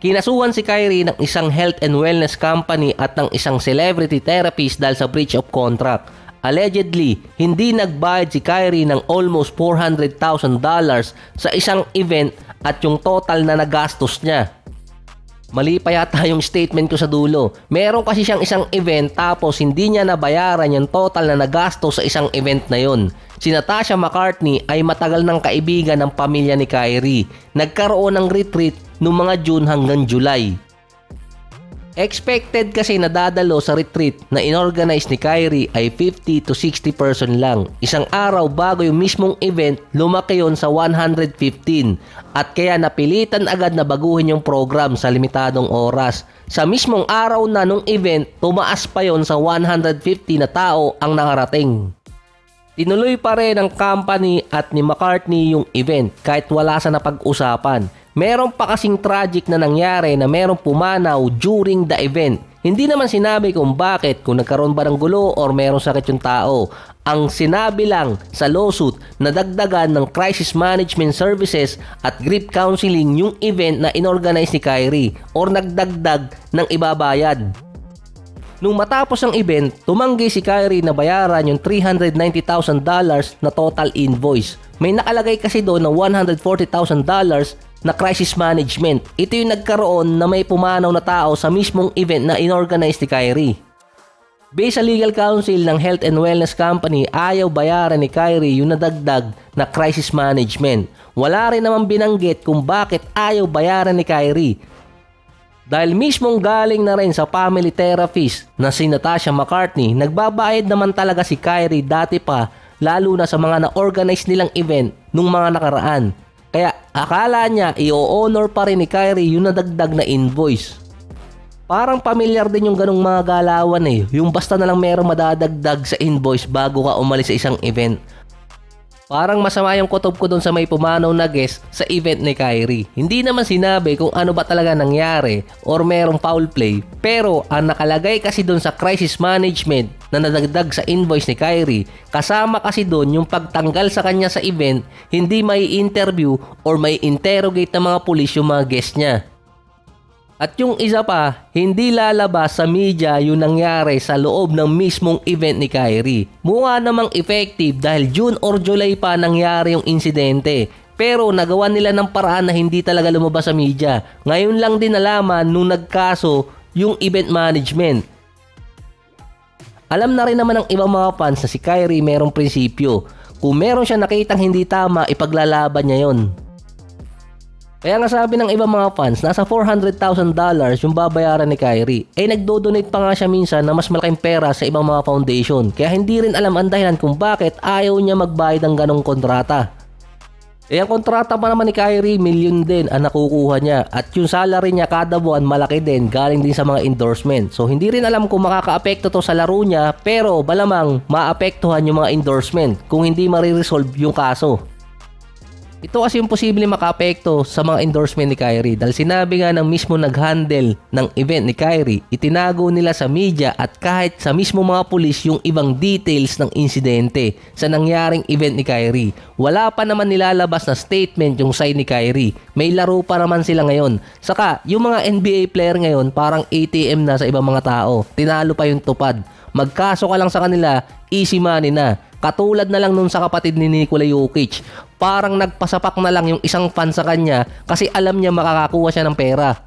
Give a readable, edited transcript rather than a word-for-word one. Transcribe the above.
Kinasuhan si Kyrie ng isang health and wellness company at ng isang celebrity therapist dahil sa breach of contract. Allegedly, hindi nagbayad si Kyrie ng almost $400,000 sa isang event at yung total na nagastos niya. Mali pa yata yung statement ko sa dulo. Meron kasi siyang isang event tapos hindi niya nabayaran yung total na nagastos sa isang event na yun. Si Natasha McCartney ay matagal ng kaibigan ng pamilya ni Kyrie. Nagkaroon ng retreat noong mga June hanggang July. Expected kasi na dadalo sa retreat na inorganize ni Kyrie ay 50 to 60 person lang. Isang araw bago yung mismong event, lumaki yon sa 115 at kaya napilitan agad na baguhin yung program sa limitadong oras. Sa mismong araw na nung event, tumaas pa yon sa 150 na tao ang nakarating. Tinuloy pa rin ng company at ni McCartney yung event kahit wala sa napag-usapan. Meron pa kasing tragic na nangyari na merong pumanaw during the event. Hindi naman sinabi kung bakit, kung nagkaroon ba ng gulo or merong sakit yung tao. Ang sinabi lang sa lawsuit na dagdagan ng crisis management services at grief counseling yung event na inorganize ni Kyrie or nagdagdag ng ibabayad. Nung matapos ang event, tumanggi si Kyrie na bayaran yung $390,000 na total invoice. May nakalagay kasi doon na $140,000 na crisis management. Ito yung nagkaroon na may pumanaw na tao sa mismong event na inorganize ni Kyrie. Based sa legal counsel ng health and wellness company, ayaw bayaran ni Kyrie yung nadagdag na crisis management. Wala rin naman binanggit kung bakit ayaw bayaran ni Kyrie. Dahil mismong galing na rin sa family therapist na si Natasha McCartney, nagbabayad naman talaga si Kyrie dati pa, lalo na sa mga na-organize nilang event nung mga nakaraan. Kaya akala niya i-honor pa rin ni Kyrie yung nadagdag na invoice. Parang pamilyar din yung ganong mga galawan eh. Yung basta na lang merong madadagdag sa invoice bago ka umalis sa isang event. Parang masama yung kutob ko doon sa may pumanaw na guest sa event ni Kyrie. Hindi naman sinabi kung ano ba talaga nangyari or merong foul play. Pero ang nakalagay kasi doon sa crisis management na nadagdag sa invoice ni Kyrie, kasama kasi doon yung pagtanggal sa kanya sa event, hindi may interview or may interrogate ng mga pulis yung mga guest niya. At yung isa pa, hindi lalabas sa media yung nangyari sa loob ng mismong event ni Kyrie. Mukha namang effective dahil June or July pa nangyari yung insidente. Pero nagawa nila ng paraan na hindi talaga lumabas sa media. Ngayon lang din nalaman nung nagkaso yung event management. Alam na rin naman ng ibang mga fans na si Kyrie merong prinsipyo. Kung meron siya nakitang hindi tama, ipaglalaban niya yon. Kaya nga sabi ng ibang mga fans, nasa $400,000 yung babayaran ni Kyrie. Nagdo-donate pa nga siya minsan na mas malaking pera sa ibang mga foundation. Kaya hindi rin alam ang dahilan kung bakit ayaw niya magbayad ng ganong kontrata. Ang kontrata pa naman ni Kyrie, milyon din ang nakukuha niya. At yung salary niya kada buwan malaki din, galing din sa mga endorsement. So hindi rin alam kung makaka-apekto to sa laro niya, pero malamang maapektuhan yung mga endorsement kung hindi mariresolve yung kaso. Ito kasi yung posible maka-apekto sa mga endorsement ni Kyrie dahil sinabi nga ng mismo nag-handle ng event ni Kyrie, itinago nila sa media at kahit sa mismo mga pulis yung ibang details ng insidente sa nangyaring event ni Kyrie. Wala pa naman nilalabas na statement yung side ni Kyrie. May laro pa naman sila ngayon. Saka yung mga NBA player ngayon parang ATM na sa ibang mga tao. Tinalo pa yung tupad. Magkaso ka lang sa kanila, easy money na. Katulad na lang nun sa kapatid ni Nikola Jokic. Parang nagpasapak na lang yung isang fan sa kanya kasi alam niya makakakuha siya ng pera.